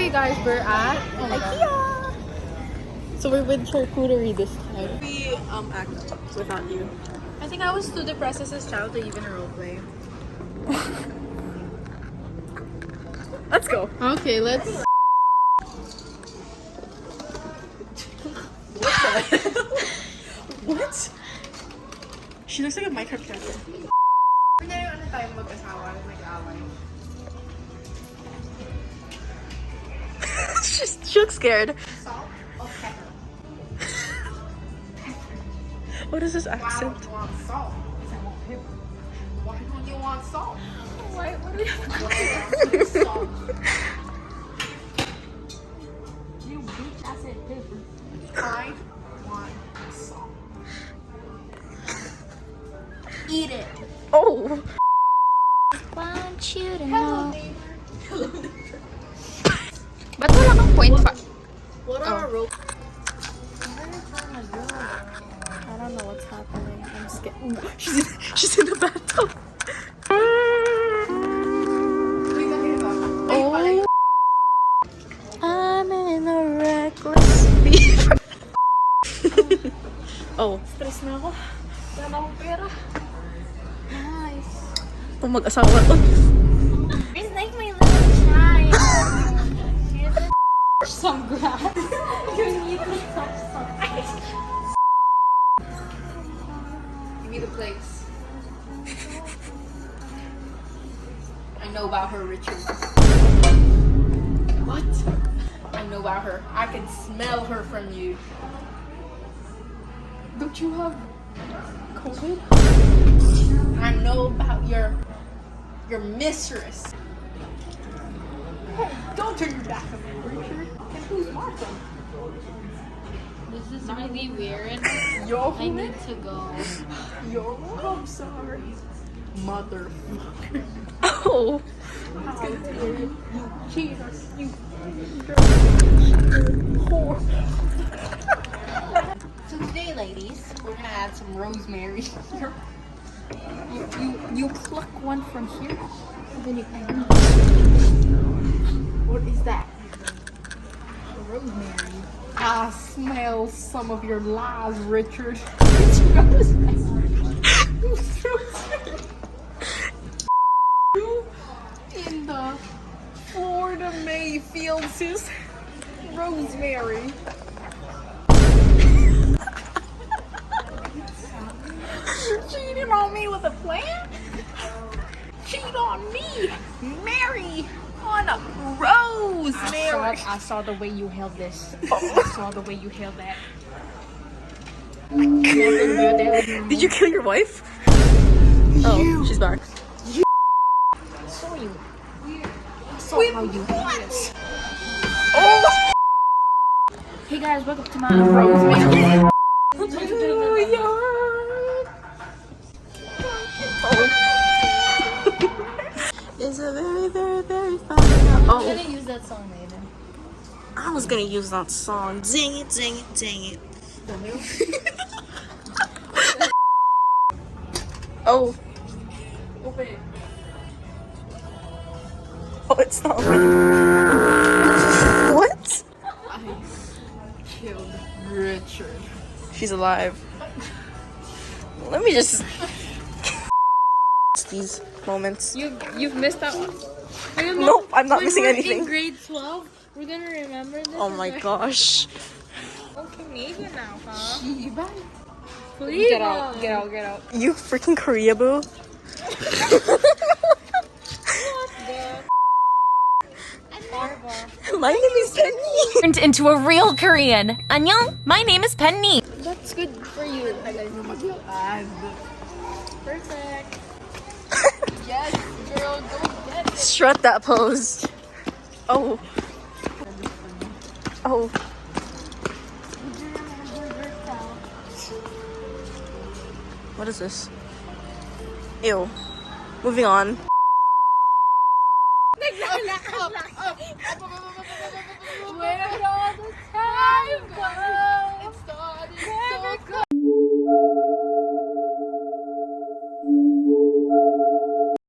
Okay guys, we're at Ikea. So we're with charcuterie this time. We act without you. I think I was too depressed as a child to even roleplay. Let's go. Okay, let's. What? She looks like a Minecraft character. She looks scared. Salt or pepper? What is this accent? Why don't you want salt? Why don't you want salt? What do we have to salt? You bitch, I said pepper. I want salt. Eat it. Oh. Want you to Hello, know. neighbor. Ba't wala kang point pa? What are our rope? I don't know what's happening. I'm scared. She's in the bathtub. Oh. I'm in a reckless fever. Oh. Stress na ako. Wala na akong pera. Nice. Itong mag-asawa to. It's like my little child. Some grass. You need to touch some ice. Give me the place. I know about her, Richard. What? I know about her. I can smell her from you. Don't you have COVID? I know about your mistress. Hey, don't turn your back on me, Richard. And who's Martha? This is really weird. Yo, I need to go. yo, I'm sorry. Motherfucker. Oh. How dare you cheater, you whore. So today, ladies, we're gonna add some rosemary. You pluck one from here, and then you add. What is that? Rosemary. I smell some of your lies, Richard. It's rosemary. It's rosemary. You in the Florida Mayfields is rosemary. Cheating on me with a plan? Cheat on me, Mary, on a rosemary. I saw the way you held this. I saw the way you held that. Did you kill your wife? Oh, she's back. I saw you. I saw how you held it. Oh! Hey guys, welcome to my rosemary. It's a very, very, very fun. I'm Oh, gonna use that song later. I was gonna use that song. Ding it, ding it, ding it. Oh. Open it. Oh, it's not. What? I killed Richard. She's alive. Let me just. These moments. You've missed out. Nope, I'm not missing In anything. grade 12, we're gonna remember this. Oh my gosh. Oh, Canadian now, huh? Shiba. Please. Get out, get out, get out. You freaking Korea boo. My name is Penny. Turned into a real Korean. Annyeong, my name is Penny. That's good for you. Perfect. Yes, girl, go get it. Strut that pose. Oh. Oh. What is this? Ew. Moving on. Where all the time go? It started so good.